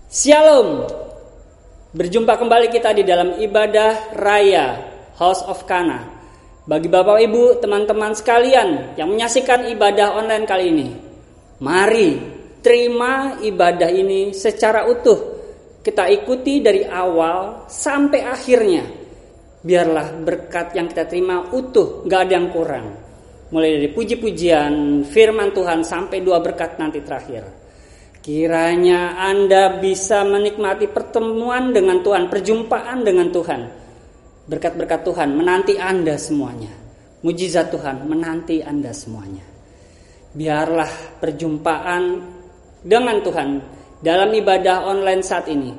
Shalom. Berjumpa kembali kita di dalam ibadah raya House of Kana. Bagi Bapak Ibu, teman-teman sekalian yang menyaksikan ibadah online kali ini, mari terima ibadah ini secara utuh. Kita ikuti dari awal sampai akhirnya. Biarlah berkat yang kita terima utuh, gak ada yang kurang. Mulai dari puji-pujian, firman Tuhan sampai 2 berkat nanti terakhir. Kiranya Anda bisa menikmati pertemuan dengan Tuhan, perjumpaan dengan Tuhan. Berkat-berkat Tuhan menanti Anda semuanya. Mujizat Tuhan menanti Anda semuanya. Biarlah perjumpaan dengan Tuhan dalam ibadah online saat ini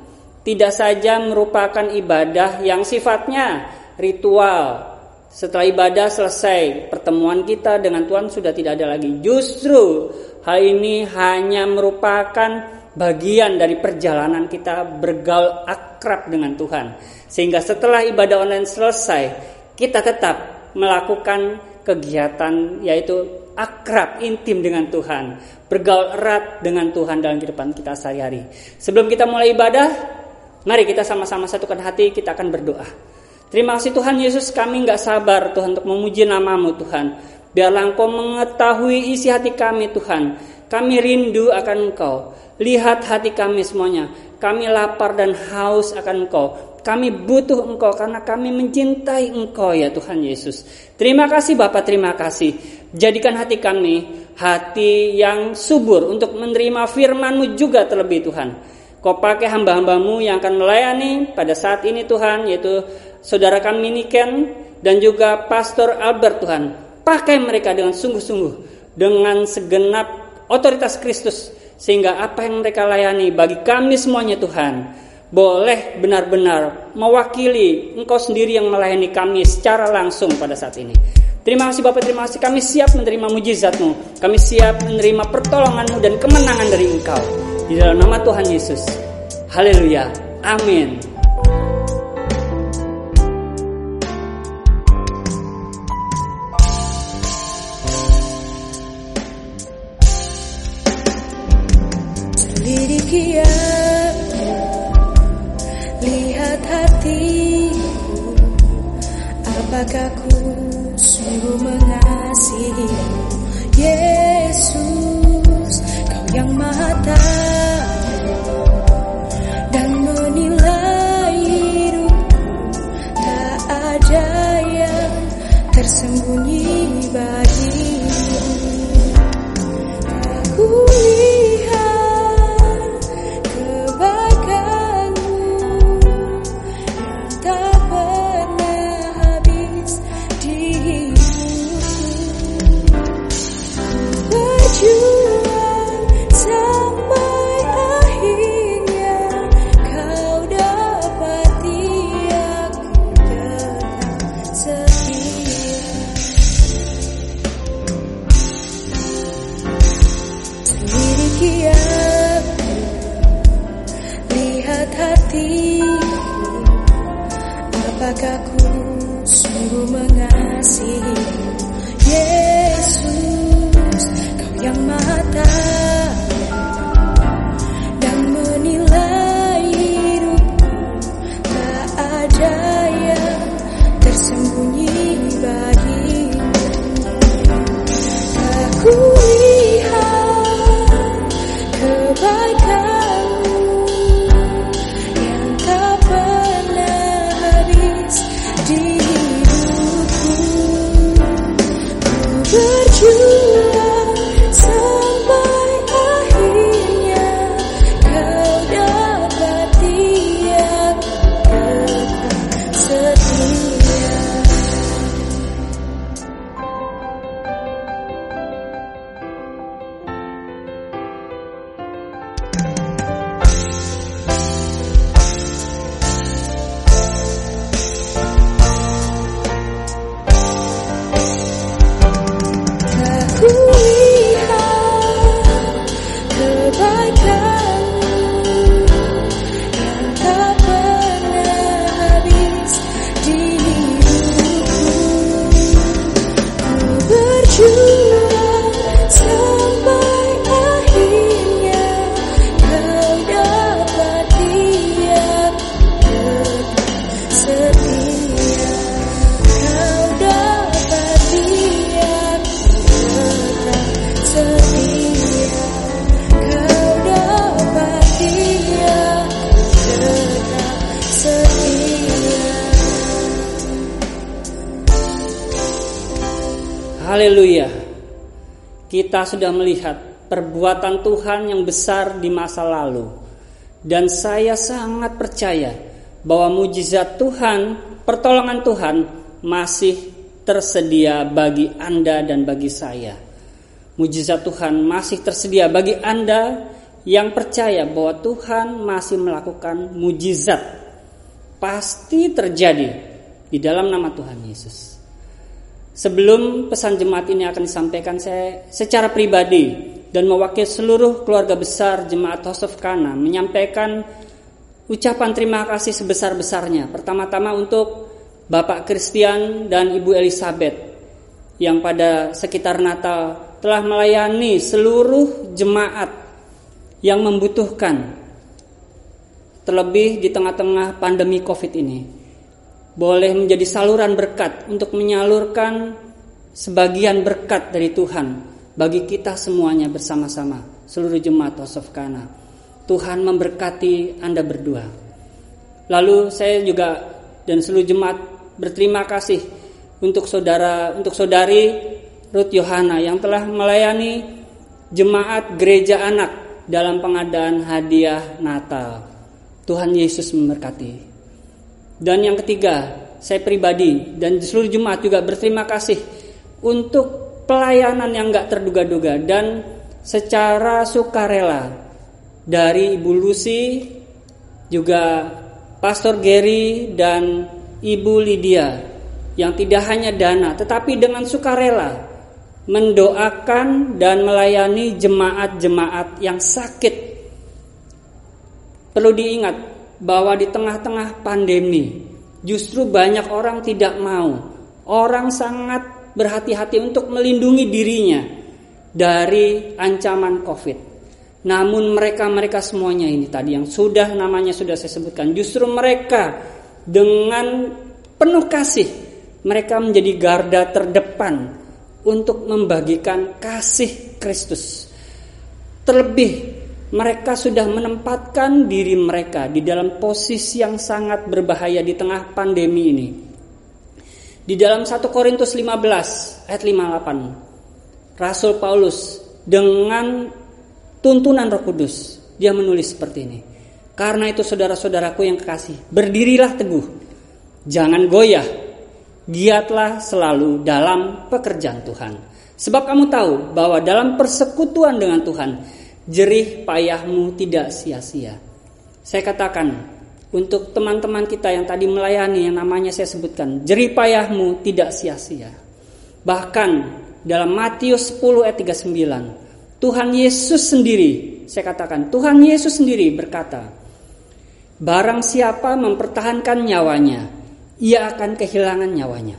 tidak saja merupakan ibadah yang sifatnya ritual. Setelah ibadah selesai, pertemuan kita dengan Tuhan sudah tidak ada lagi. Justru hal ini hanya merupakan bagian dari perjalanan kita bergaul akrab dengan Tuhan. Sehingga setelah ibadah online selesai, kita tetap melakukan kegiatan yaitu akrab, intim dengan Tuhan. Bergaul erat dengan Tuhan dalam kehidupan kita sehari-hari. Sebelum kita mulai ibadah, mari kita sama-sama satukan hati, kita akan berdoa. Terima kasih Tuhan Yesus, kami gak sabar Tuhan untuk memuji nama-Mu Tuhan. Biarlah Engkau mengetahui isi hati kami Tuhan. Kami rindu akan Engkau. Lihat hati kami semuanya. Kami lapar dan haus akan Engkau. Kami butuh Engkau karena kami mencintai Engkau ya Tuhan Yesus. Terima kasih Bapa, terima kasih. Jadikan hati kami hati yang subur untuk menerima firman-Mu juga terlebih Tuhan. Kau pakai hamba-hamba-Mu yang akan melayani pada saat ini Tuhan, yaitu saudara kami Niken dan juga Pastor Albert Tuhan. Pakai mereka dengan sungguh-sungguh, dengan segenap otoritas Kristus, sehingga apa yang mereka layani bagi kami semuanya Tuhan, boleh benar-benar mewakili Engkau sendiri yang melayani kami secara langsung pada saat ini. Terima kasih Bapak, terima kasih. Kami siap menerima mujizat-Mu, kami siap menerima pertolongan-Mu dan kemenangan dari Engkau. Di dalam nama Tuhan Yesus. Haleluya. Amin. Selidiki aku, lihat hatiku, apakah ku sungguh mengasihimu, Yesus, Kau yang Maha Tahu dan menilai hidupku, tak ada yang tersembunyi bagimu. Aku lihat kebaikan-Mu yang tak pernah habis di hidupku. Berjuang sampai akhirnya Kau dapati aku tetap setia. Selidiki aku, lihat hatiku, apakah ku sungguh mengasihimu, Yesus, Kau yang Maha Tahu dan menilai hidupku, tak ada yang tersembunyi bagimu. Aku lihat kebaikan-Mu yang tak pernah habis di hidupku. Ku Haleluya. Kita sudah melihat perbuatan Tuhan yang besar di masa lalu. Dan saya sangat percaya bahwa mujizat Tuhan, pertolongan Tuhan masih tersedia bagi Anda dan bagi saya. Mujizat Tuhan masih tersedia bagi Anda yang percaya bahwa Tuhan masih melakukan mujizat. Pasti terjadi di dalam nama Tuhan Yesus. Sebelum pesan jemaat ini akan disampaikan, saya secara pribadi dan mewakili seluruh keluarga besar Jemaat House of Kana menyampaikan ucapan terima kasih sebesar-besarnya. Pertama-tama untuk Bapak Christian dan Ibu Elizabeth yang pada sekitar Natal telah melayani seluruh jemaat yang membutuhkan, terlebih di tengah-tengah pandemi COVID ini. Boleh menjadi saluran berkat untuk menyalurkan sebagian berkat dari Tuhan bagi kita semuanya bersama-sama, seluruh jemaat House of Kana. Tuhan memberkati Anda berdua. Lalu saya juga dan seluruh jemaat berterima kasih untuk saudari Ruth Yohana yang telah melayani jemaat gereja anak dalam pengadaan hadiah Natal. Tuhan Yesus memberkati. Dan yang ketiga, saya pribadi dan seluruh jemaat juga berterima kasih untuk pelayanan yang gak terduga-duga dan secara sukarela dari Ibu Lucy, juga Pastor Gary dan Ibu Lydia yang tidak hanya dana tetapi dengan sukarela mendoakan dan melayani jemaat-jemaat yang sakit. Perlu diingat bahwa di tengah-tengah pandemi justru banyak orang tidak mau. Orang sangat berhati-hati untuk melindungi dirinya dari ancaman COVID. Namun mereka semuanya ini tadi yang namanya sudah saya sebutkan, justru mereka dengan penuh kasih mereka menjadi garda terdepan untuk membagikan kasih Kristus. Terlebih mereka sudah menempatkan diri mereka di dalam posisi yang sangat berbahaya di tengah pandemi ini. Di dalam 1 Korintus 15 ayat 58, Rasul Paulus dengan tuntunan Roh Kudus, dia menulis seperti ini. Karena itu saudara-saudaraku yang kekasih, berdirilah teguh, jangan goyah, giatlah selalu dalam pekerjaan Tuhan. Sebab kamu tahu bahwa dalam persekutuan dengan Tuhan, jerih payahmu tidak sia-sia. Saya katakan untuk teman-teman kita yang tadi melayani, yang namanya saya sebutkan, jerih payahmu tidak sia-sia. Bahkan dalam Matius 10 ayat 39, Tuhan Yesus sendiri, saya katakan Tuhan Yesus sendiri berkata, barang siapa mempertahankan nyawanya, ia akan kehilangan nyawanya.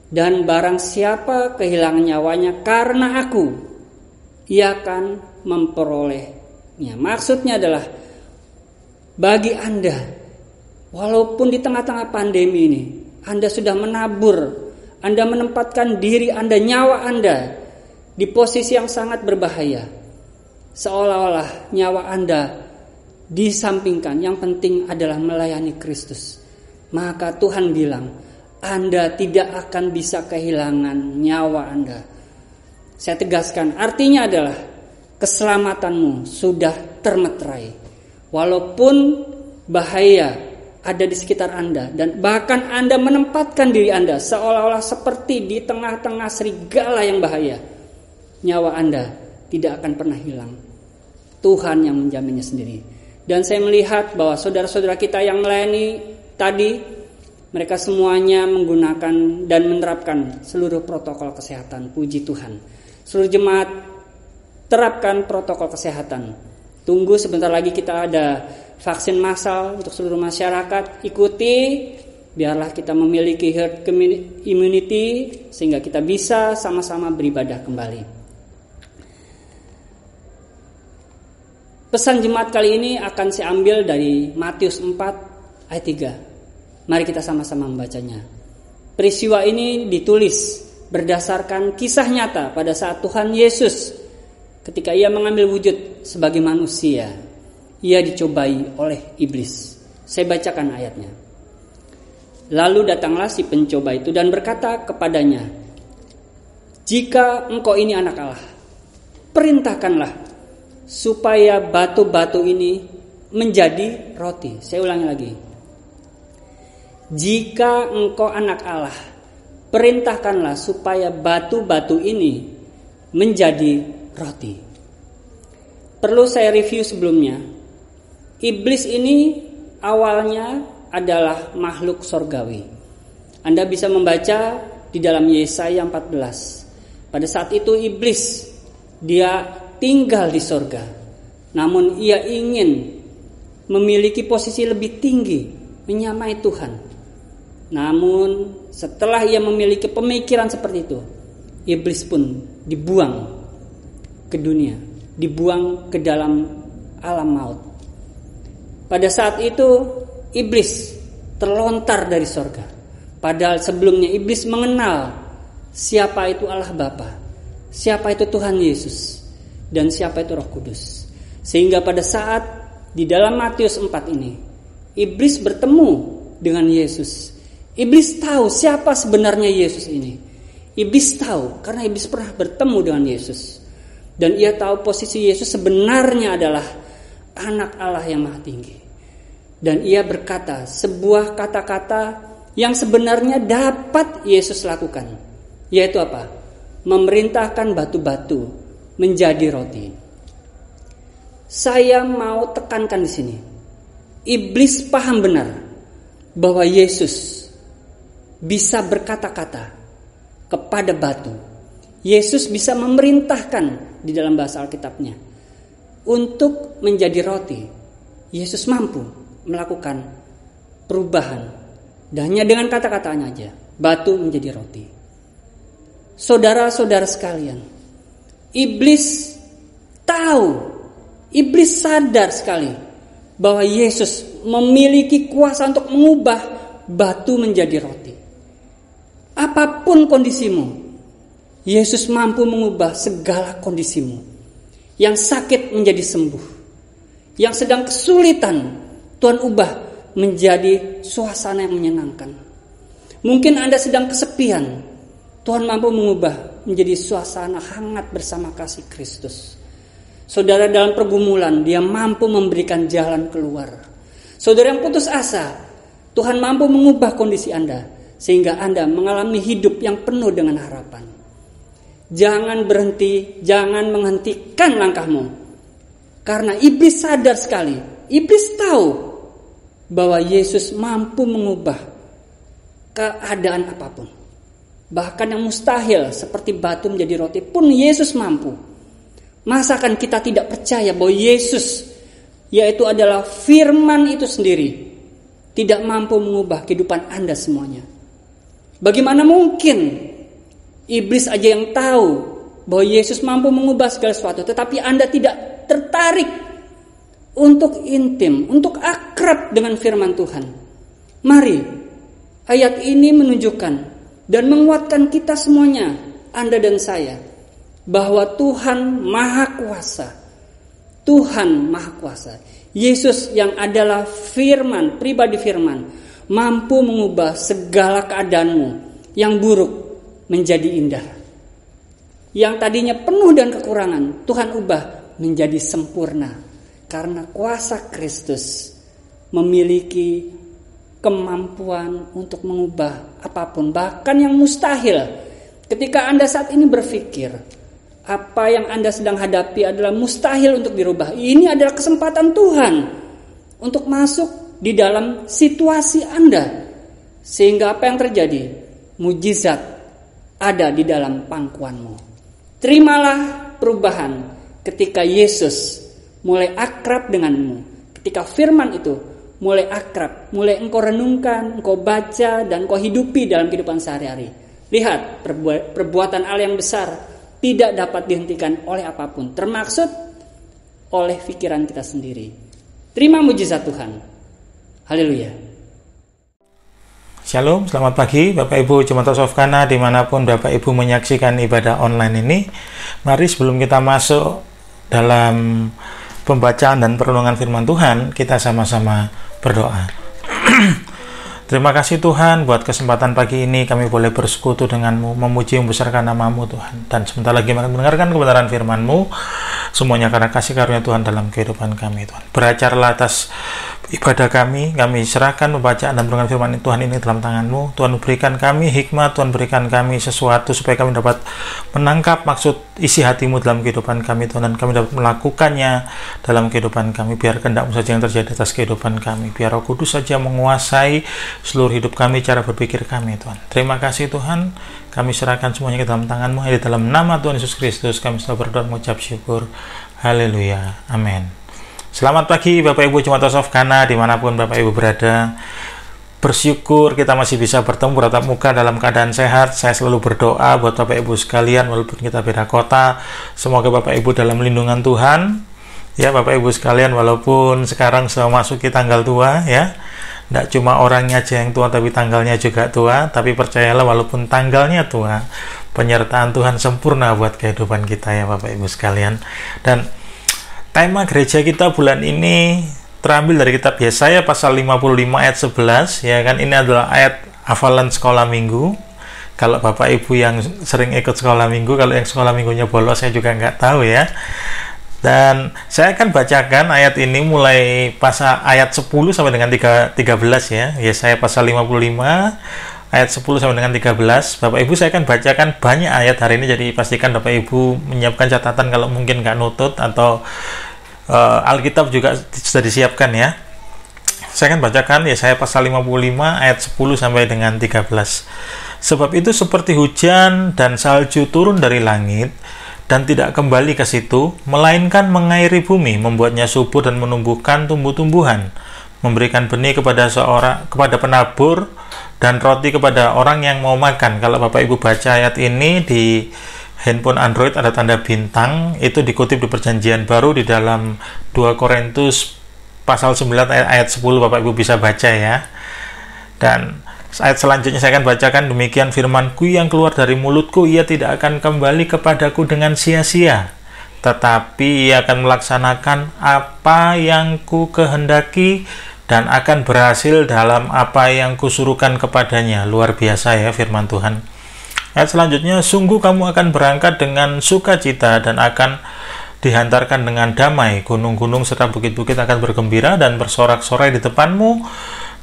Dan barang siapa kehilangan nyawanya karena aku, ia akan memperolehnya. Maksudnya adalah bagi Anda, walaupun di tengah-tengah pandemi ini Anda sudah menabur, Anda menempatkan diri Anda, nyawa Anda di posisi yang sangat berbahaya, seolah-olah nyawa Anda disampingkan, yang penting adalah melayani Kristus. Maka Tuhan bilang, Anda tidak akan bisa kehilangan nyawa Anda. Saya tegaskan, artinya adalah keselamatanmu sudah termeterai. Walaupun bahaya ada di sekitar Anda, dan bahkan Anda menempatkan diri Anda seolah-olah seperti di tengah-tengah serigala yang bahaya, nyawa Anda tidak akan pernah hilang. Tuhan yang menjaminnya sendiri. Dan saya melihat bahwa saudara-saudara kita yang melayani tadi, mereka semuanya menggunakan dan menerapkan seluruh protokol kesehatan. Puji Tuhan. Seluruh jemaat terapkan protokol kesehatan. Tunggu sebentar lagi kita ada vaksin massal untuk seluruh masyarakat. Ikuti, biarlah kita memiliki herd immunity sehingga kita bisa sama-sama beribadah kembali. Pesan jemaat kali ini akan saya ambil dari Matius 4 ayat 3. Mari kita sama-sama membacanya. Peristiwa ini ditulis berdasarkan kisah nyata pada saat Tuhan Yesus ketika ia mengambil wujud sebagai manusia, ia dicobai oleh iblis. Saya bacakan ayatnya. Lalu datanglah si pencoba itu dan berkata kepadanya, Jika engkau ini anak Allah, perintahkanlah supaya batu-batu ini menjadi roti. Saya ulangi lagi. Jika engkau anak Allah, perintahkanlah supaya batu-batu ini menjadi roti. Perlu saya review sebelumnya. Iblis ini awalnya adalah makhluk sorgawi. Anda bisa membaca di dalam Yesaya 14. Pada saat itu iblis, dia tinggal di sorga. Namun ia ingin memiliki posisi lebih tinggi, menyamai Tuhan. Namun setelah ia memiliki pemikiran seperti itu, iblis pun dibuang ke dunia, dibuang ke dalam alam maut. Pada saat itu iblis terlontar dari sorga. Padahal sebelumnya iblis mengenal siapa itu Allah Bapa, siapa itu Tuhan Yesus, dan siapa itu Roh Kudus. Sehingga pada saat di dalam Matius 4 ini, iblis bertemu dengan Yesus. Iblis tahu siapa sebenarnya Yesus ini. Iblis tahu karena iblis pernah bertemu dengan Yesus. Dan ia tahu posisi Yesus sebenarnya adalah anak Allah yang maha tinggi. Dan ia berkata sebuah kata-kata yang sebenarnya dapat Yesus lakukan. Yaitu apa? Memerintahkan batu-batu menjadi roti. Saya mau tekankan di sini. Iblis paham benar bahwa Yesus bisa berkata-kata kepada batu. Yesus bisa memerintahkan di dalam bahasa Alkitabnya untuk menjadi roti. Yesus mampu melakukan perubahan. Dan hanya dengan kata-katanya aja, batu menjadi roti. Saudara-saudara sekalian, iblis tahu, iblis sadar sekali bahwa Yesus memiliki kuasa untuk mengubah batu menjadi roti. Apapun kondisimu, Yesus mampu mengubah segala kondisimu. Yang sakit menjadi sembuh, yang sedang kesulitan Tuhan ubah menjadi suasana yang menyenangkan. Mungkin Anda sedang kesepian, Tuhan mampu mengubah menjadi suasana hangat bersama kasih Kristus. Saudara dalam pergumulan, Dia mampu memberikan jalan keluar. Saudara yang putus asa, Tuhan mampu mengubah kondisi Anda sehingga Anda mengalami hidup yang penuh dengan harapan. Jangan berhenti, jangan menghentikan langkahmu. Karena iblis sadar sekali, iblis tahu bahwa Yesus mampu mengubah keadaan apapun. Bahkan yang mustahil seperti batu menjadi roti pun Yesus mampu. Masakan kita tidak percaya bahwa Yesus, yaitu adalah firman itu sendiri, tidak mampu mengubah kehidupan Anda semuanya? Bagaimana mungkin iblis aja yang tahu bahwa Yesus mampu mengubah segala sesuatu, tetapi Anda tidak tertarik untuk intim, untuk akrab dengan firman Tuhan? Mari, ayat ini menunjukkan dan menguatkan kita semuanya, Anda dan saya, bahwa Tuhan Maha Kuasa. Tuhan Maha Kuasa. Yesus yang adalah firman, pribadi firman, mampu mengubah segala keadaanmu yang buruk menjadi indah. Yang tadinya penuh dengan kekurangan, Tuhan ubah menjadi sempurna. Karena kuasa Kristus memiliki kemampuan untuk mengubah apapun, bahkan yang mustahil. Ketika Anda saat ini berpikir, apa yang Anda sedang hadapi adalah mustahil untuk dirubah, ini adalah kesempatan Tuhan untuk masuk di dalam situasi Anda. Sehingga apa yang terjadi? Mujizat ada di dalam pangkuanmu. Terimalah perubahan ketika Yesus mulai akrab denganmu. Ketika firman itu mulai akrab, mulai engkau renungkan, engkau baca, dan engkau hidupi dalam kehidupan sehari-hari. Lihat, perbuatan Allah yang besar tidak dapat dihentikan oleh apapun, termaksud oleh pikiran kita sendiri. Terima mujizat Tuhan. Haleluya. Shalom, selamat pagi Bapak Ibu Jemaat House of Kana dimanapun Bapak Ibu menyaksikan ibadah online ini. Mari sebelum kita masuk dalam pembacaan dan perenungan firman Tuhan, kita sama-sama berdoa. Terima kasih Tuhan buat kesempatan pagi ini kami boleh bersekutu dengan-Mu, memuji membesarkan nama-Mu Tuhan. Dan sebentar lagi akan mendengarkan kebenaran firman-Mu, semuanya karena kasih karunia Tuhan dalam kehidupan kami Tuhan. Beracarlah atas ibadah kami serahkan pembacaan dan perenungan firman Tuhan ini dalam tangan-Mu. Tuhan berikan kami hikmat, Tuhan berikan kami sesuatu supaya kami dapat menangkap maksud isi hati-Mu dalam kehidupan kami Tuhan, dan kami dapat melakukannya dalam kehidupan kami. Biar kehendak-Mu saja yang terjadi atas kehidupan kami, biar Roh Kudus saja menguasai seluruh hidup kami, cara berpikir kami Tuhan. Terima kasih Tuhan, kami serahkan semuanya ke dalam tangan-Mu. Di dalam nama Tuhan Yesus Kristus kami selalu berdoa mengucap syukur. Haleluya, amin. Selamat pagi Bapak Ibu Jemaat of Kana dimanapun Bapak Ibu berada. Bersyukur kita masih bisa bertemu bertatap muka dalam keadaan sehat. Saya selalu berdoa buat Bapak Ibu sekalian walaupun kita beda kota, semoga Bapak Ibu dalam lindungan Tuhan. Ya Bapak Ibu sekalian, walaupun sekarang sudah masuki tanggal tua ya, tidak cuma orangnya aja yang tua tapi tanggalnya juga tua. Tapi percayalah walaupun tanggalnya tua, penyertaan Tuhan sempurna buat kehidupan kita ya Bapak Ibu sekalian. Dan tema gereja kita bulan ini terambil dari kitab Yesaya pasal 55 ayat 11 ya kan. Ini adalah ayat hafalan sekolah minggu. Kalau Bapak Ibu yang sering ikut sekolah minggu, kalau yang sekolah minggunya bolos saya juga nggak tahu ya. Dan saya akan bacakan ayat ini mulai pasal ayat 10 sampai dengan 13 ya. Yesaya pasal 55 ayat 10 sampai dengan 13. Bapak Ibu saya akan bacakan banyak ayat hari ini, jadi pastikan Bapak Ibu menyiapkan catatan kalau mungkin nggak nutut, atau Alkitab juga sudah disiapkan ya. Saya akan bacakan Yesaya pasal 55 ayat 10 sampai dengan 13. Sebab itu seperti hujan dan salju turun dari langit dan tidak kembali ke situ, melainkan mengairi bumi, membuatnya subur dan menumbuhkan tumbuh-tumbuhan, memberikan benih kepada penabur dan roti kepada orang yang mau makan. Kalau Bapak Ibu baca ayat ini di handphone Android ada tanda bintang, itu dikutip di Perjanjian Baru di dalam 2 Korintus pasal 9 ayat 10, Bapak Ibu bisa baca ya. Dan ayat selanjutnya saya akan bacakan, demikian firman-Ku yang keluar dari mulutku, ia tidak akan kembali kepadaku dengan sia-sia, tetapi ia akan melaksanakan apa yang Ku kehendaki dan akan berhasil dalam apa yang Kusuruhkan kepadanya. Luar biasa ya firman Tuhan. Ayat selanjutnya, sungguh kamu akan berangkat dengan sukacita dan akan dihantarkan dengan damai. Gunung-gunung serta bukit-bukit akan bergembira dan bersorak-sorai di depanmu,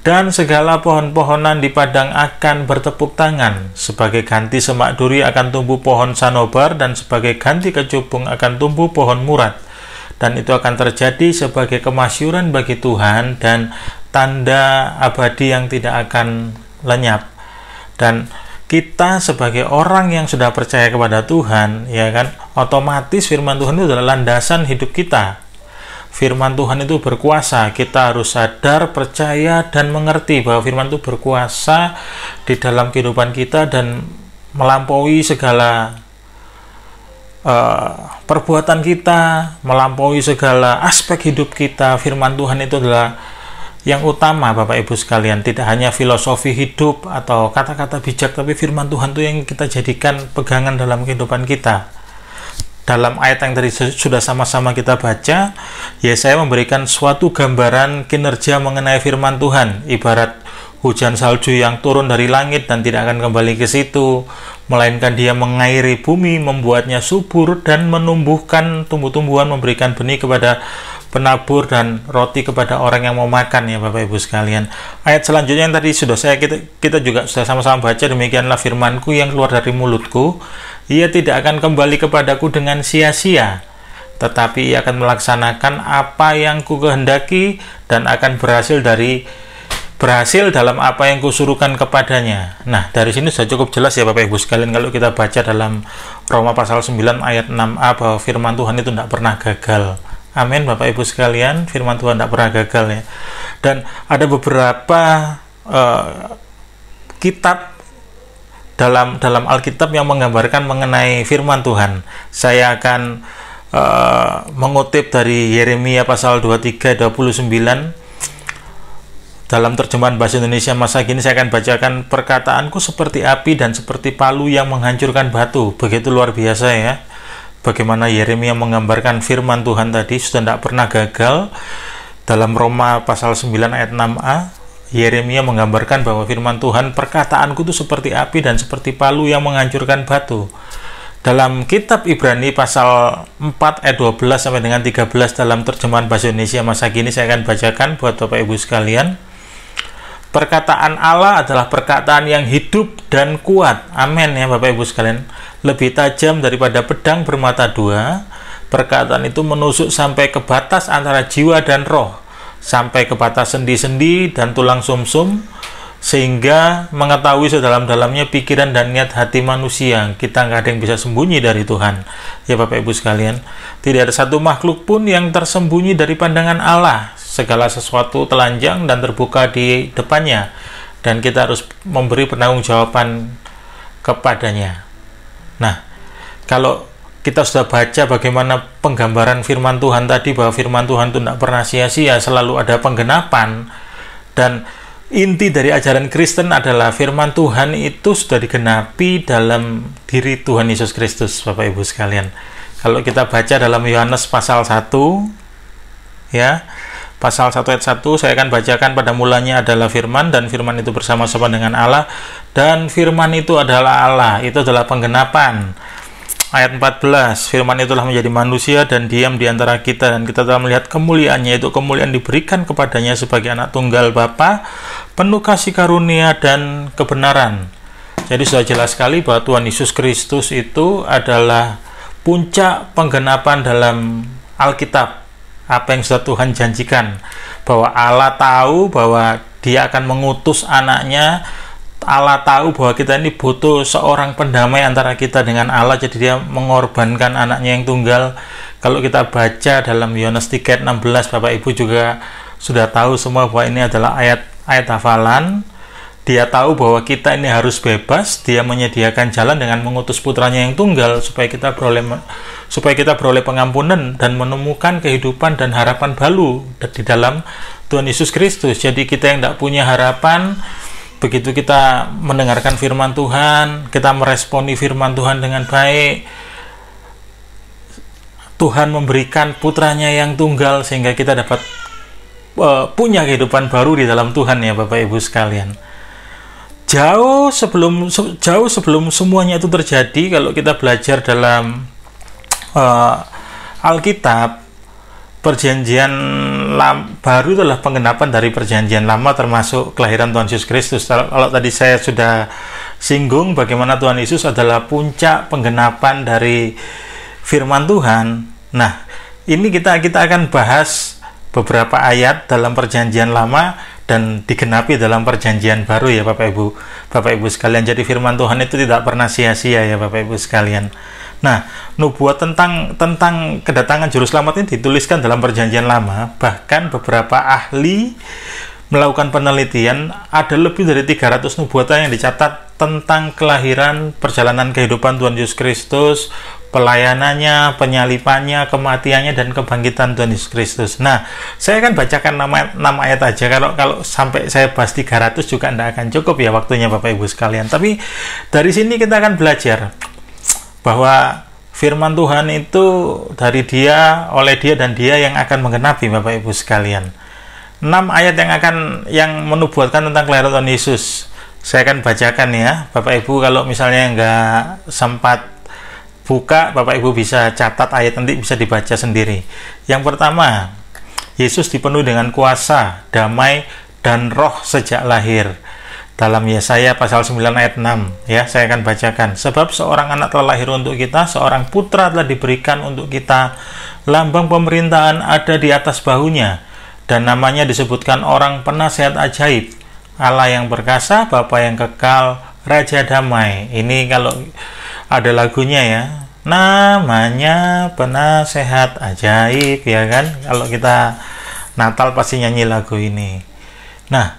dan segala pohon-pohonan di padang akan bertepuk tangan. Sebagai ganti semak duri akan tumbuh pohon sanobar, dan sebagai ganti kecubung akan tumbuh pohon murad. Dan itu akan terjadi sebagai kemasyuran bagi Tuhan dan tanda abadi yang tidak akan lenyap. Dan kita sebagai orang yang sudah percaya kepada Tuhan, ya kan, otomatis firman Tuhan itu adalah landasan hidup kita. Firman Tuhan itu berkuasa. Kita harus sadar, percaya, dan mengerti bahwa firman itu berkuasa di dalam kehidupan kita dan melampaui segala perbuatan kita, melampaui segala aspek hidup kita. Firman Tuhan itu adalah yang utama Bapak Ibu sekalian. Tidak hanya filosofi hidup atau kata-kata bijak, tapi firman Tuhan itu yang kita jadikan pegangan dalam kehidupan kita. Dalam ayat yang tadi sudah sama-sama kita baca, Yesaya memberikan suatu gambaran kinerja mengenai firman Tuhan, ibarat hujan salju yang turun dari langit dan tidak akan kembali ke situ, melainkan dia mengairi bumi, membuatnya subur dan menumbuhkan tumbuh-tumbuhan, memberikan benih kepada penabur dan roti kepada orang yang mau makan ya Bapak Ibu sekalian. Ayat selanjutnya yang tadi sudah kita juga sudah sama-sama baca, demikianlah firman-Ku yang keluar dari mulutku, ia tidak akan kembali kepadaku dengan sia-sia, tetapi ia akan melaksanakan apa yang Ku kehendaki dan akan berhasil dalam apa yang Kusuruhkan kepadanya. Nah, dari sini sudah cukup jelas ya Bapak Ibu sekalian, kalau kita baca dalam Roma pasal 9 ayat 6a bahwa firman Tuhan itu tidak pernah gagal. Amin Bapak Ibu sekalian, firman Tuhan tidak pernah gagal ya. Dan ada beberapa kitab dalam Alkitab yang menggambarkan mengenai firman Tuhan. Saya akan mengutip dari Yeremia pasal 23:29. Dalam terjemahan bahasa Indonesia masa kini saya akan bacakan, perkataanku seperti api dan seperti palu yang menghancurkan batu. Begitu luar biasa ya. Bagaimana Yeremia menggambarkan firman Tuhan tadi sudah tidak pernah gagal. Dalam Roma pasal 9 ayat 6a, Yeremia menggambarkan bahwa firman Tuhan, perkataanku itu seperti api dan seperti palu yang menghancurkan batu. Dalam kitab Ibrani pasal 4 ayat 12 sampai dengan 13 dalam terjemahan bahasa Indonesia masa kini, saya akan bacakan buat Bapak Ibu sekalian. Perkataan Allah adalah perkataan yang hidup dan kuat. Amin ya Bapak Ibu sekalian. Lebih tajam daripada pedang bermata dua. Perkataan itu menusuk sampai ke batas antara jiwa dan roh, sampai ke batas sendi-sendi dan tulang sumsum, sehingga mengetahui sedalam-dalamnya pikiran dan niat hati manusia. Kita nggak ada yang bisa sembunyi dari Tuhan. Ya Bapak Ibu sekalian, tidak ada satu makhluk pun yang tersembunyi dari pandangan Allah. Segala sesuatu telanjang dan terbuka di depannya, dan kita harus memberi pertanggungjawaban kepadanya. Nah, kalau kita sudah baca bagaimana penggambaran firman Tuhan tadi, bahwa firman Tuhan itu tidak pernah sia-sia, selalu ada penggenapan, dan inti dari ajaran Kristen adalah firman Tuhan itu sudah digenapi dalam diri Tuhan Yesus Kristus, Bapak Ibu sekalian. Kalau kita baca dalam Yohanes pasal 1, ya, pasal 1 ayat 1, saya akan bacakan. Pada mulanya adalah firman, dan firman itu bersama-sama dengan Allah, dan firman itu adalah Allah. Itu adalah penggenapan. Ayat 14, firman itulah menjadi manusia dan diam di antara kita, dan kita telah melihat kemuliaannya, itu kemuliaan diberikan kepadanya sebagai anak tunggal Bapa, penuh kasih karunia dan kebenaran. Jadi sudah jelas sekali bahwa Tuhan Yesus Kristus itu adalah puncak penggenapan dalam Alkitab. Apa yang sudah Tuhan janjikan, bahwa Allah tahu bahwa Dia akan mengutus anaknya. Allah tahu bahwa kita ini butuh seorang pendamai antara kita dengan Allah, jadi Dia mengorbankan anaknya yang tunggal. Kalau kita baca dalam Yohanes 3 ayat 16, Bapak Ibu juga sudah tahu semua bahwa ini adalah ayat hafalan. Dia tahu bahwa kita ini harus bebas. Dia menyediakan jalan dengan mengutus putranya yang tunggal, supaya kita beroleh pengampunan dan menemukan kehidupan dan harapan baru di dalam Tuhan Yesus Kristus. Jadi kita yang tidak punya harapan, begitu kita mendengarkan firman Tuhan, kita meresponi firman Tuhan dengan baik, Tuhan memberikan putranya yang tunggal sehingga kita dapat punya kehidupan baru di dalam Tuhan ya Bapak Ibu sekalian. Jauh sebelum semuanya itu terjadi, kalau kita belajar dalam Alkitab, Perjanjian baru adalah penggenapan dari Perjanjian Lama, termasuk kelahiran Tuhan Yesus Kristus. Kalau tadi saya sudah singgung bagaimana Tuhan Yesus adalah puncak penggenapan dari firman Tuhan. Nah, ini kita akan bahas beberapa ayat dalam Perjanjian Lama dan digenapi dalam Perjanjian Baru ya Bapak Ibu sekalian. Jadi firman Tuhan itu tidak pernah sia-sia ya Bapak Ibu sekalian. Nah, nubuat tentang kedatangan Juru Selamat ini dituliskan dalam Perjanjian Lama. Bahkan beberapa ahli melakukan penelitian, ada lebih dari 300 nubuatan yang dicatat tentang kelahiran, perjalanan kehidupan Tuhan Yesus Kristus, pelayanannya, penyalipannya, kematiannya, dan kebangkitan Tuhan Yesus Kristus. Nah, saya akan bacakan 6 ayat aja. Kalau sampai saya bahas 300 juga tidak akan cukup ya waktunya Bapak Ibu sekalian. Tapi dari sini kita akan belajar bahwa firman Tuhan itu dari Dia, oleh Dia, dan Dia yang akan menggenapi Bapak Ibu sekalian. 6 ayat yang menubuatkan tentang kelahiran Tuhan Yesus. Saya akan bacakan ya Bapak Ibu. Kalau misalnya nggak sempat buka, Bapak Ibu bisa catat ayat, nanti bisa dibaca sendiri. Yang pertama, Yesus dipenuhi dengan kuasa, damai, dan roh sejak lahir. Dalam Yesaya pasal 9 ayat 6 ya, saya akan bacakan. Sebab seorang anak telah lahir untuk kita, seorang putra telah diberikan untuk kita, lambang pemerintahan ada di atas bahunya, dan namanya disebutkan orang penasihat ajaib, Allah yang perkasa, Bapa yang kekal, Raja damai. Ini kalau ada lagunya ya, namanya penasehat ajaib ya kan. Kalau kita Natal pasti nyanyi lagu ini. Nah,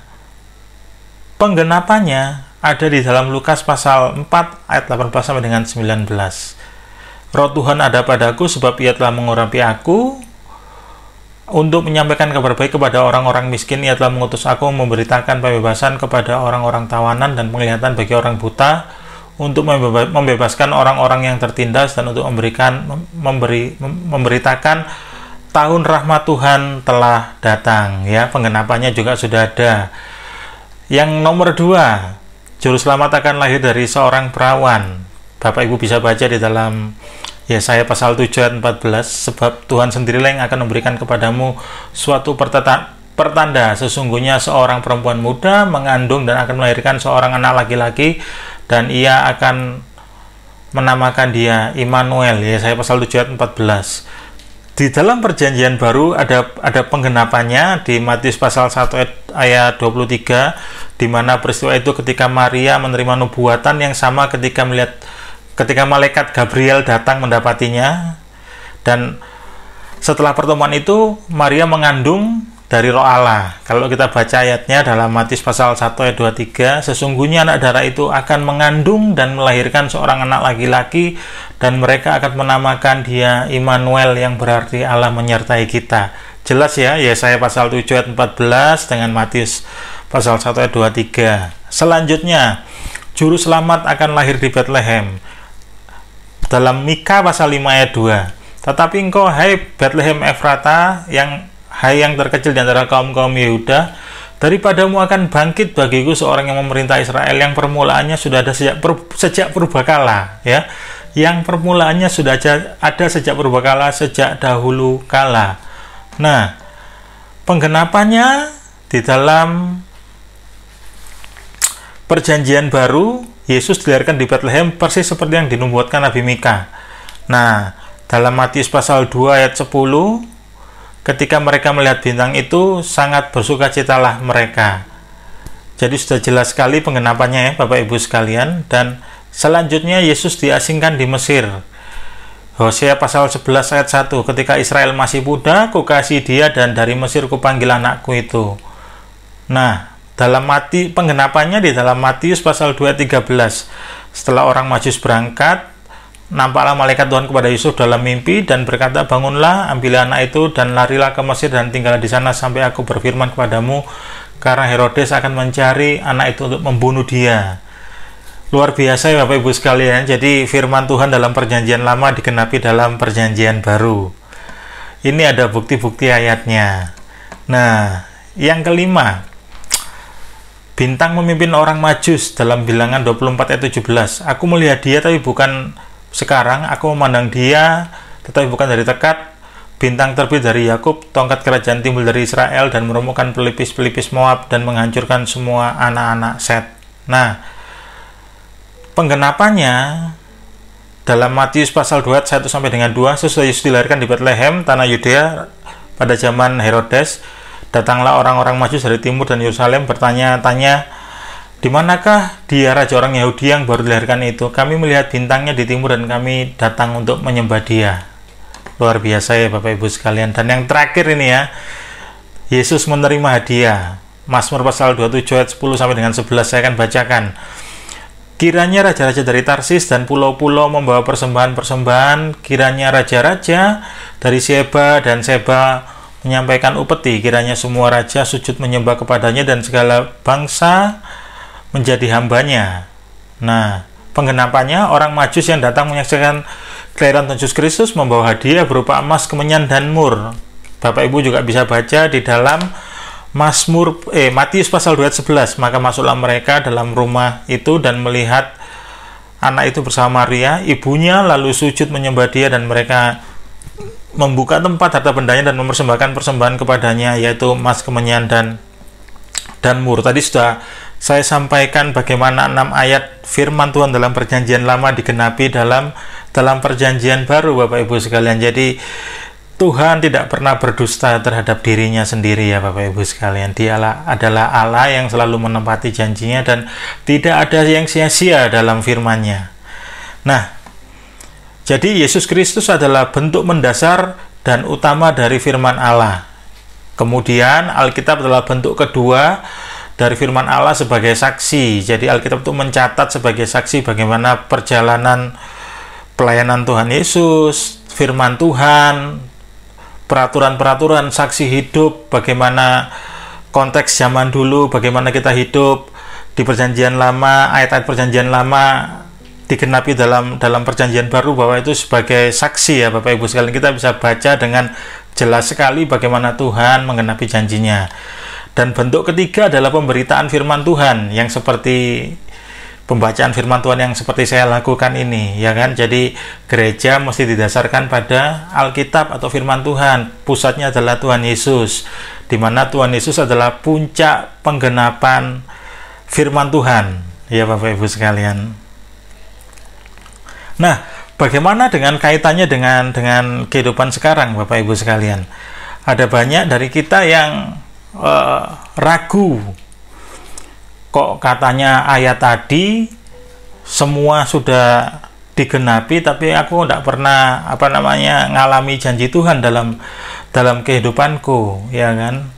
penggenapannya ada di dalam Lukas pasal 4 ayat 18 sampai dengan 19. Roh Tuhan ada padaku sebab Ia telah mengurapi aku untuk menyampaikan kabar baik kepada orang-orang miskin. Ia telah mengutus aku memberitakan pembebasan kepada orang-orang tawanan dan penglihatan bagi orang buta, untuk membebaskan orang-orang yang tertindas, dan untuk memberitakan tahun rahmat Tuhan telah datang ya. Penggenapannya juga sudah ada. Yang nomor 2, juru selamat akan lahir dari seorang perawan. Bapak Ibu bisa baca di dalam Yesaya pasal 7 ayat 14, sebab Tuhan sendirilah yang akan memberikan kepadamu suatu pertanda, sesungguhnya seorang perempuan muda mengandung dan akan melahirkan seorang anak laki-laki, dan ia akan menamakan dia Immanuel. Yesaya pasal 7 ayat 14. Di dalam perjanjian baru ada penggenapannya di Matius pasal 1 ayat 23, di mana peristiwa itu ketika Maria menerima nubuatan yang sama ketika malaikat Gabriel datang mendapatinya. Dan setelah pertemuan itu Maria mengandung dari Roh Allah. Kalau kita baca ayatnya dalam Matius pasal 1 ayat 23, sesungguhnya anak darah itu akan mengandung dan melahirkan seorang anak laki-laki, dan mereka akan menamakan dia Immanuel, yang berarti Allah menyertai kita. Jelas ya, Yesaya pasal 7 ayat 14 dengan Matius pasal 1 ayat 23. Selanjutnya, juru selamat akan lahir di Bethlehem. Dalam Mika pasal 5 ayat 2. Tetapi engkau, hai Bethlehem Efrata, hai yang terkecil di antara kaum-kaum Yehuda, daripadamu akan bangkit bagiku seorang yang memerintah Israel, yang permulaannya sudah ada sejak purbakala, ya. Yang permulaannya sudah ada sejak purbakala, sejak dahulu kala. Nah, penggenapannya di dalam perjanjian baru, Yesus dilahirkan di Bethlehem persis seperti yang dinubuatkan Nabi Mika. Nah, dalam Matius pasal 2 ayat 10, ketika mereka melihat bintang itu, sangat bersukacitalah mereka. Jadi sudah jelas sekali penggenapannya ya Bapak Ibu sekalian. Dan selanjutnya Yesus diasingkan di Mesir. Hosea pasal 11 ayat 1, ketika Israel masih muda, kukasih dia, dan dari Mesir kupanggil anakku itu. Nah, dalam penggenapannya di dalam Matius pasal 2 ayat 13, setelah orang Majus berangkat, nampaklah malaikat Tuhan kepada Yusuf dalam mimpi dan berkata, bangunlah, ambillah anak itu dan larilah ke Mesir dan tinggallah di sana sampai aku berfirman kepadamu, karena Herodes akan mencari anak itu untuk membunuh dia. Luar biasa ya Bapak Ibu sekalian. Jadi firman Tuhan dalam perjanjian lama digenapi dalam perjanjian baru. Ini ada bukti-bukti ayatnya. Nah, yang kelima, bintang memimpin orang Majus dalam Bilangan 24 ayat 17. Aku melihat dia tapi bukan sekarang, aku memandang dia tetapi bukan dari dekat. Bintang terbit dari Yakub, tongkat kerajaan timbul dari Israel, dan meremukkan pelipis-pelipis Moab dan menghancurkan semua anak-anak Set. Nah, penggenapannya dalam Matius pasal 2 ayat 1 sampai dengan 2, sesudah Yesus dilahirkan di Bethlehem, tanah Yudea pada zaman Herodes, datanglah orang-orang Majus dari timur dan Yerusalem bertanya-tanya, di manakah dia raja orang Yahudi yang baru dilahirkan itu? Kami melihat bintangnya di timur dan kami datang untuk menyembah dia. Luar biasa ya Bapak Ibu sekalian. Dan yang terakhir ini ya, Yesus menerima hadiah. Mazmur pasal 27 ayat 10 sampai dengan 11 saya akan bacakan. Kiranya raja-raja dari Tarsis dan pulau-pulau membawa persembahan-persembahan. Kiranya raja-raja dari Seba dan Seba menyampaikan upeti. Kiranya semua raja sujud menyembah kepadanya dan segala bangsa menjadi hambanya. Nah, penggenapannya orang Majus yang datang menyaksikan kelahiran Yesus Kristus membawa hadiah berupa emas, kemenyan, dan mur. Bapak Ibu juga bisa baca di dalam Matius pasal 2 ayat 11. Maka masuklah mereka dalam rumah itu dan melihat anak itu bersama Maria, ibunya, lalu sujud menyembah dia, dan mereka membuka tempat harta bendanya dan mempersembahkan persembahan kepadanya, yaitu emas, kemenyan, dan mur. Tadi sudah saya sampaikan bagaimana 6 ayat firman Tuhan dalam perjanjian lama digenapi dalam perjanjian baru Bapak Ibu sekalian. Jadi Tuhan tidak pernah berdusta terhadap dirinya sendiri ya Bapak Ibu sekalian. Dia adalah Allah yang selalu menepati janjinya dan tidak ada yang sia-sia dalam firman-Nya. Nah, jadi Yesus Kristus adalah bentuk mendasar dan utama dari firman Allah. Kemudian Alkitab adalah bentuk kedua dari firman Allah sebagai saksi. Jadi Alkitab itu mencatat sebagai saksi bagaimana perjalanan pelayanan Tuhan Yesus, firman Tuhan, peraturan-peraturan, saksi hidup, bagaimana konteks zaman dulu, bagaimana kita hidup di perjanjian lama, ayat-ayat perjanjian lama digenapi dalam perjanjian baru, bahwa itu sebagai saksi ya Bapak Ibu sekalian. Kita bisa baca dengan jelas sekali bagaimana Tuhan menggenapi janjinya. Dan bentuk ketiga adalah pemberitaan firman Tuhan yang seperti pembacaan firman Tuhan yang seperti saya lakukan ini, ya kan? Jadi gereja mesti didasarkan pada Alkitab atau firman Tuhan. Pusatnya adalah Tuhan Yesus, di mana Tuhan Yesus adalah puncak penggenapan firman Tuhan, ya Bapak Ibu sekalian. Nah, bagaimana dengan kaitannya dengan kehidupan sekarang, Bapak Ibu sekalian? Ada banyak dari kita yang ragu. Kok katanya ayat tadi semua sudah digenapi, tapi aku tidak pernah ngalami janji Tuhan dalam kehidupanku, ya kan?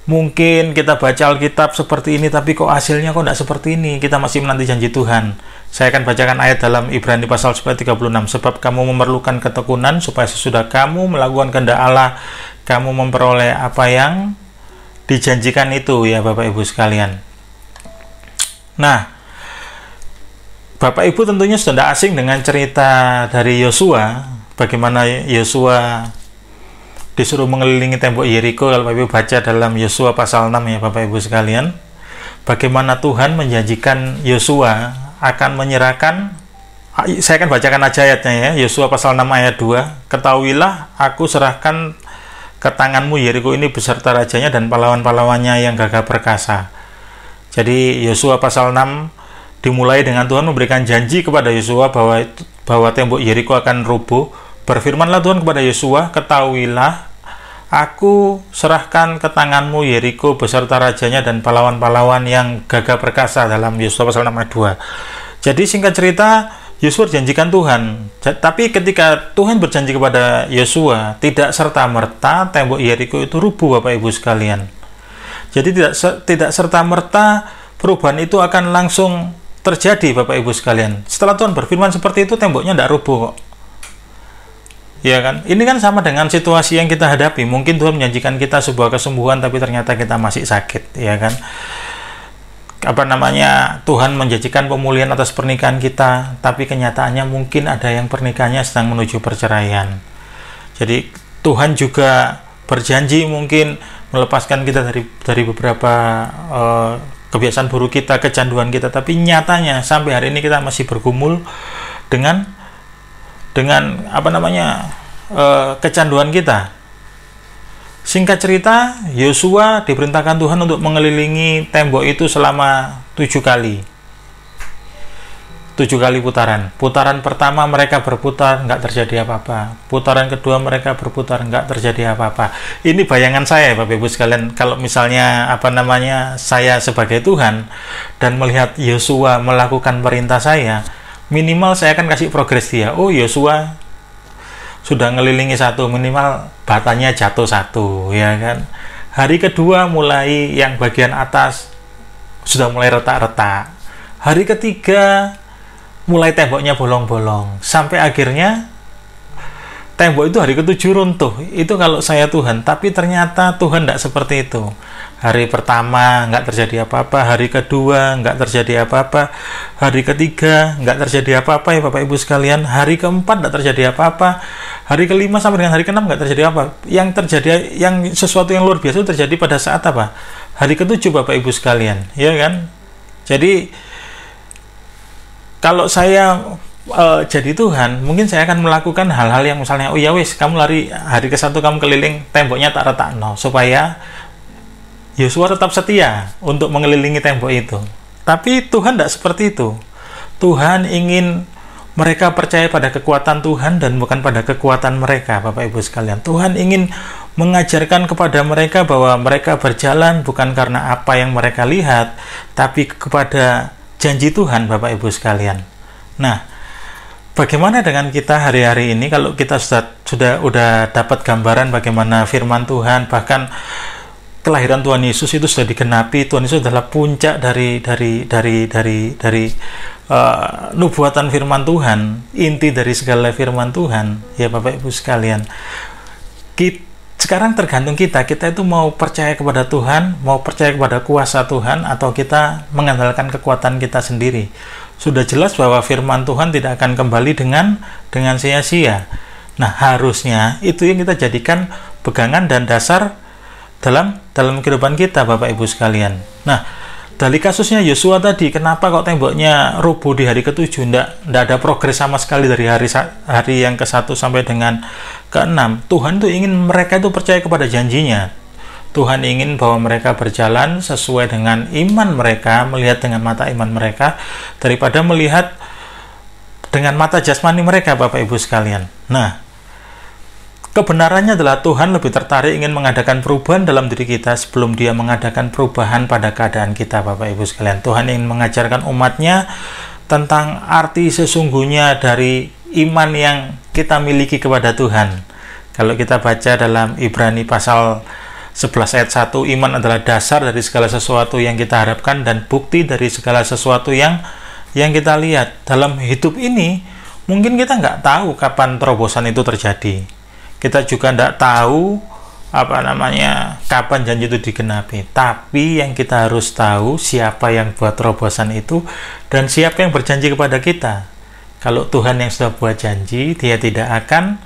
Mungkin kita baca Alkitab seperti ini, tapi kok hasilnya kok tidak seperti ini? Kita masih menanti janji Tuhan. Saya akan bacakan ayat dalam Ibrani pasal 36. Sebab kamu memerlukan ketekunan, supaya sesudah kamu melakukan kehendak Allah, kamu memperoleh apa yang dijanjikan itu, ya Bapak Ibu sekalian. Nah, Bapak Ibu tentunya sudah tidak asing dengan cerita dari Yosua, bagaimana Yosua disuruh mengelilingi tembok Yeriko. Kalau Bapak Ibu baca dalam Yosua pasal 6, ya Bapak Ibu sekalian, bagaimana Tuhan menjanjikan Yosua akan menyerahkan, saya akan bacakan aja ayatnya ya, Yosua pasal 6 ayat 2, ketahuilah aku serahkan ke tanganmu Yeriko ini beserta rajanya dan pahlawan-pahlawannya yang gagah perkasa. Jadi Yosua pasal 6 dimulai dengan Tuhan memberikan janji kepada Yosua bahwa tembok Yeriko akan roboh. Berfirmanlah Tuhan kepada Yosua, ketahuilah aku serahkan ke tanganmu Yeriko beserta rajanya dan pahlawan-pahlawan yang gagah perkasa, dalam Yosua pasal 6 ayat 2. Jadi singkat cerita, Yosua janjikan Tuhan. Tapi ketika Tuhan berjanji kepada Yosua, tidak serta-merta tembok Yeriko itu rubuh, Bapak Ibu sekalian. Jadi tidak serta-merta perubahan itu akan langsung terjadi, Bapak Ibu sekalian. Setelah Tuhan berfirman seperti itu, temboknya tidak rubuh kok. Ya kan? Ini kan sama dengan situasi yang kita hadapi. Mungkin Tuhan menjanjikan kita sebuah kesembuhan, tapi ternyata kita masih sakit, ya kan? Tuhan menjanjikan pemulihan atas pernikahan kita, tapi kenyataannya mungkin ada yang pernikahannya sedang menuju perceraian. Jadi Tuhan juga berjanji mungkin melepaskan kita dari beberapa kebiasaan buruk kita, kecanduan kita, tapi nyatanya sampai hari ini kita masih bergumul dengan kecanduan kita. Singkat cerita, Yosua diperintahkan Tuhan untuk mengelilingi tembok itu selama 7 kali. 7 kali putaran. Putaran pertama mereka berputar, nggak terjadi apa-apa. Putaran kedua mereka berputar, nggak terjadi apa-apa. Ini bayangan saya, Bapak Ibu sekalian. Kalau misalnya saya sebagai Tuhan dan melihat Yosua melakukan perintah saya, minimal saya akan kasih progres dia. Oh, Yosua sudah ngelilingi 1, minimal batanya jatuh 1, ya kan. Hari kedua mulai yang bagian atas sudah mulai retak-retak. Hari ketiga mulai temboknya bolong-bolong, sampai akhirnya tembok itu hari ke-7 runtuh. Itu kalau saya Tuhan. Tapi ternyata Tuhan tidak seperti itu. Hari pertama nggak terjadi apa-apa, hari kedua nggak terjadi apa-apa, hari ketiga nggak terjadi apa-apa, ya Bapak Ibu sekalian. Hari keempat nggak terjadi apa-apa, hari kelima sampai dengan hari keenam nggak terjadi apa. Yang terjadi, sesuatu yang luar biasa terjadi pada saat apa? Hari ke-7, Bapak Ibu sekalian, ya kan? Jadi kalau saya jadi Tuhan, mungkin saya akan melakukan hal-hal yang misalnya, oh ya wis, kamu lari hari ke-1 kamu keliling, temboknya tak retak, supaya Yosua tetap setia untuk mengelilingi tembok itu. Tapi Tuhan tidak seperti itu. Tuhan ingin mereka percaya pada kekuatan Tuhan dan bukan pada kekuatan mereka, Bapak Ibu sekalian. Tuhan ingin mengajarkan kepada mereka bahwa mereka berjalan bukan karena apa yang mereka lihat, tapi kepada janji Tuhan, Bapak Ibu sekalian. Nah, bagaimana dengan kita hari-hari ini? Kalau kita sudah dapat gambaran bagaimana firman Tuhan, bahkan kelahiran Tuhan Yesus itu sudah digenapi. Tuhan Yesus adalah puncak dari nubuatan firman Tuhan, inti dari segala firman Tuhan, ya Bapak Ibu sekalian. Sekarang tergantung kita itu mau percaya kepada Tuhan, mau percaya kepada kuasa Tuhan, atau kita mengandalkan kekuatan kita sendiri. Sudah jelas bahwa firman Tuhan tidak akan kembali dengan sia-sia. Nah, harusnya itu yang kita jadikan pegangan dan dasar dalam kehidupan kita, Bapak Ibu sekalian. Nah, dari kasusnya Yosua tadi, kenapa kok temboknya roboh di hari ke-7? Nggak ada progres sama sekali dari hari yang ke-1 sampai dengan ke-6. Tuhan tuh ingin mereka itu percaya kepada janjinya. Tuhan ingin bahwa mereka berjalan sesuai dengan iman mereka, melihat dengan mata iman mereka, daripada melihat dengan mata jasmani mereka, Bapak Ibu sekalian. Nah, kebenarannya adalah Tuhan lebih tertarik ingin mengadakan perubahan dalam diri kita sebelum Dia mengadakan perubahan pada keadaan kita, Bapak Ibu sekalian. Tuhan ingin mengajarkan umatnya tentang arti sesungguhnya dari iman yang kita miliki kepada Tuhan. Kalau kita baca dalam Ibrani pasal 11 ayat 1, iman adalah dasar dari segala sesuatu yang kita harapkan dan bukti dari segala sesuatu yang kita lihat. Dalam hidup ini, mungkin kita nggak tahu kapan terobosan itu terjadi. Kita juga tidak tahu kapan janji itu digenapi. Tapi yang kita harus tahu siapa yang buat terobosan itu dan siapa yang berjanji kepada kita. Kalau Tuhan yang sudah buat janji, Dia tidak akan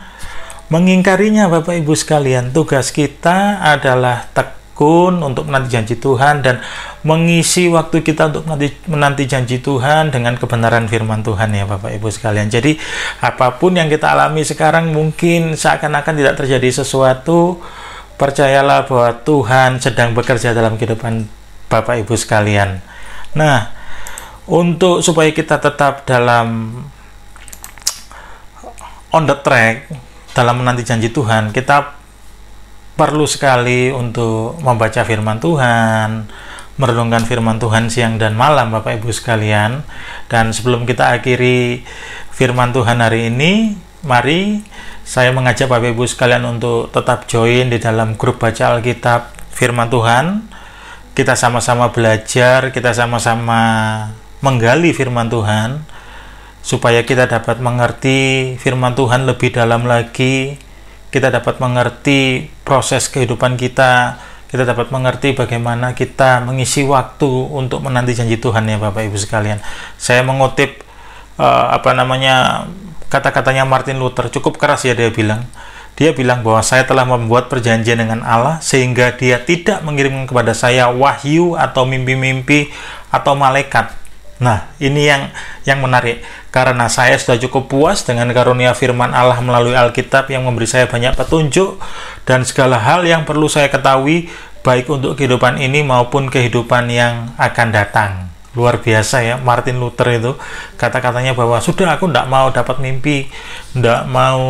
mengingkarinya, Bapak Ibu sekalian. Tugas kita adalah tekun untuk menanti janji Tuhan dan mengisi waktu kita untuk menanti janji Tuhan dengan kebenaran firman Tuhan, ya Bapak Ibu sekalian. Jadi apapun yang kita alami sekarang mungkin seakan-akan tidak terjadi sesuatu, percayalah bahwa Tuhan sedang bekerja dalam kehidupan Bapak Ibu sekalian. Nah, supaya kita tetap on the track dalam menanti janji Tuhan, kita perlu sekali untuk membaca firman Tuhan, merenungkan firman Tuhan siang dan malam, Bapak Ibu sekalian. Dan sebelum kita akhiri firman Tuhan hari ini, mari saya mengajak Bapak Ibu sekalian untuk tetap join di dalam grup baca Alkitab firman Tuhan. Kita sama-sama belajar, kita sama-sama menggali firman Tuhan, supaya kita dapat mengerti firman Tuhan lebih dalam lagi. Kita dapat mengerti proses kehidupan kita, kita dapat mengerti bagaimana kita mengisi waktu untuk menanti janji Tuhan, ya Bapak Ibu sekalian. Saya mengutip kata-katanya Martin Luther, cukup keras ya dia bilang bahwa saya telah membuat perjanjian dengan Allah sehingga Dia tidak mengirimkan kepada saya wahyu atau mimpi-mimpi atau malaikat. Nah, ini yang menarik, karena saya sudah cukup puas dengan karunia firman Allah melalui Alkitab yang memberi saya banyak petunjuk dan segala hal yang perlu saya ketahui, baik untuk kehidupan ini maupun kehidupan yang akan datang. Luar biasa ya, Martin Luther itu kata-katanya bahwa sudah, aku tidak mau dapat mimpi, tidak mau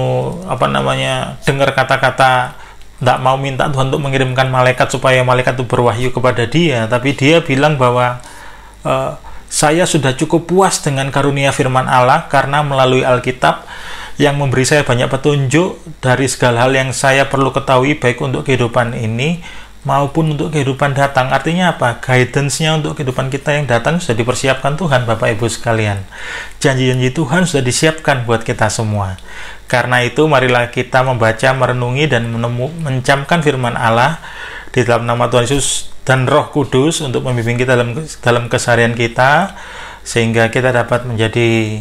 dengar kata-kata, tidak mau minta Tuhan untuk mengirimkan malaikat supaya malaikat itu berwahyu kepada dia, tapi dia bilang bahwa saya sudah cukup puas dengan karunia firman Allah karena melalui Alkitab yang memberi saya banyak petunjuk dari segala hal yang saya perlu ketahui, baik untuk kehidupan ini maupun untuk kehidupan datang. Artinya apa? Guidance-nya untuk kehidupan kita yang datang sudah dipersiapkan Tuhan, Bapak Ibu sekalian. Janji-janji Tuhan sudah disiapkan buat kita semua. Karena itu marilah kita membaca, merenungi dan mencamkan firman Allah di dalam nama Tuhan Yesus dan Roh Kudus untuk membimbing kita dalam keseharian kita, sehingga kita dapat menjadi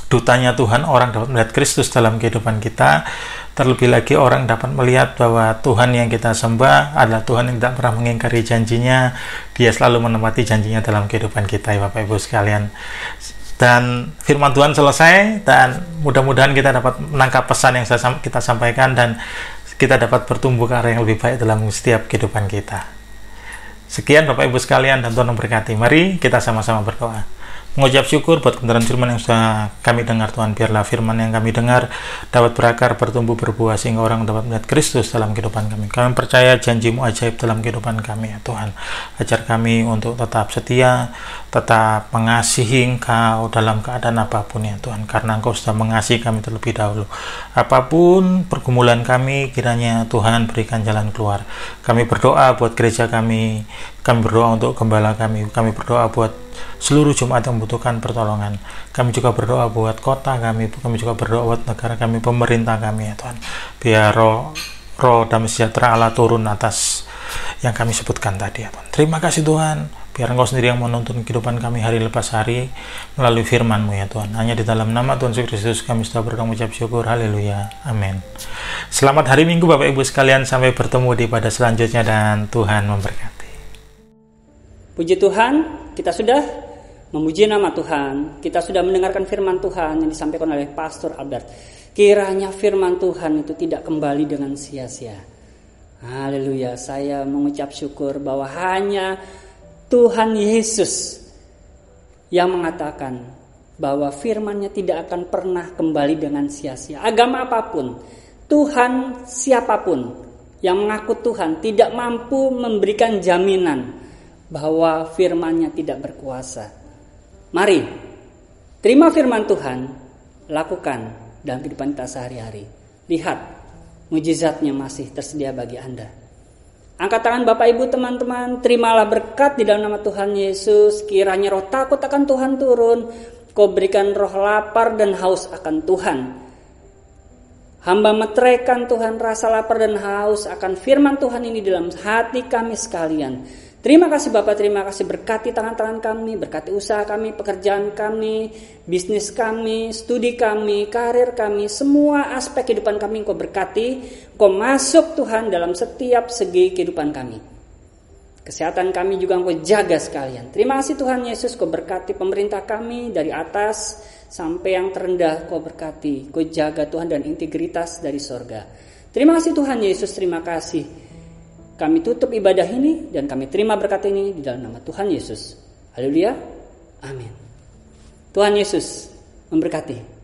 dutanya Tuhan. Orang dapat melihat Kristus dalam kehidupan kita. Terlebih lagi orang dapat melihat bahwa Tuhan yang kita sembah adalah Tuhan yang tidak pernah mengingkari janjinya. Dia selalu menepati janjinya dalam kehidupan kita, ya Bapak Ibu sekalian. Dan firman Tuhan selesai, dan mudah-mudahan kita dapat menangkap pesan yang kita sampaikan dan kita dapat bertumbuh ke arah yang lebih baik dalam setiap kehidupan kita. Sekian Bapak Ibu sekalian, dan Tuhan memberkati. Mari kita sama-sama berdoa. Mengucap syukur buat kebenaran firman yang sudah kami dengar, Tuhan. Biarlah firman yang kami dengar dapat berakar, bertumbuh, berbuah, sehingga orang dapat melihat Kristus dalam kehidupan kami. Kami percaya janji-Mu ajaib dalam kehidupan kami, ya Tuhan. Ajar kami untuk tetap setia, tetap mengasihi Engkau dalam keadaan apapun, ya Tuhan. Karena Engkau sudah mengasihi kami terlebih dahulu. Apapun pergumulan kami, kiranya Tuhan berikan jalan keluar. Kami berdoa buat gereja kami berdoa untuk gembala kami berdoa buat seluruh jemaat yang membutuhkan pertolongan. Kami juga berdoa buat kota kami juga berdoa buat negara kami, pemerintah kami, ya Tuhan. Biar roh damai sejahtera Allah turun atas yang kami sebutkan tadi ya Tuhan. Terima kasih Tuhan, biar Engkau sendiri yang menuntun kehidupan kami hari lepas hari melalui firman-Mu ya Tuhan. Hanya di dalam nama Tuhan Yesus Kristus kami sudah berdoa mengucap syukur. Haleluya. Amin. Selamat hari Minggu Bapak Ibu sekalian, sampai bertemu di ibadah selanjutnya dan Tuhan memberkati. Puji Tuhan, kita sudah memuji nama Tuhan, kita sudah mendengarkan firman Tuhan yang disampaikan oleh Pastor Albert. Kiranya firman Tuhan itu tidak kembali dengan sia-sia. Haleluya, saya mengucap syukur bahwa hanya Tuhan Yesus yang mengatakan bahwa firman-Nya tidak akan pernah kembali dengan sia-sia. Agama apapun, Tuhan siapapun yang mengaku Tuhan tidak mampu memberikan jaminan bahwa firman-Nya tidak berkuasa. Mari, terima firman Tuhan, lakukan dalam kehidupan kita sehari-hari. Lihat, mujizatnya masih tersedia bagi Anda. Angkat tangan Bapak Ibu teman-teman, terimalah berkat di dalam nama Tuhan Yesus. Kiranya roh takut akan Tuhan turun, Kau berikan roh lapar dan haus akan Tuhan. Hamba meteraikan Tuhan rasa lapar dan haus akan firman Tuhan ini dalam hati kami sekalian. Terima kasih Bapak, terima kasih, berkati tangan-tangan kami, berkati usaha kami, pekerjaan kami, bisnis kami, studi kami, karir kami, semua aspek kehidupan kami Kau berkati, Kau masuk Tuhan dalam setiap segi kehidupan kami. Kesehatan kami juga Kau jaga sekalian. Terima kasih Tuhan Yesus, Kau berkati pemerintah kami dari atas sampai yang terendah, Kau berkati, Kau jaga Tuhan dan integritas dari sorga. Terima kasih Tuhan Yesus, terima kasih. Kami tutup ibadah ini dan kami terima berkat ini di dalam nama Tuhan Yesus. Haleluya. Amin. Tuhan Yesus memberkati.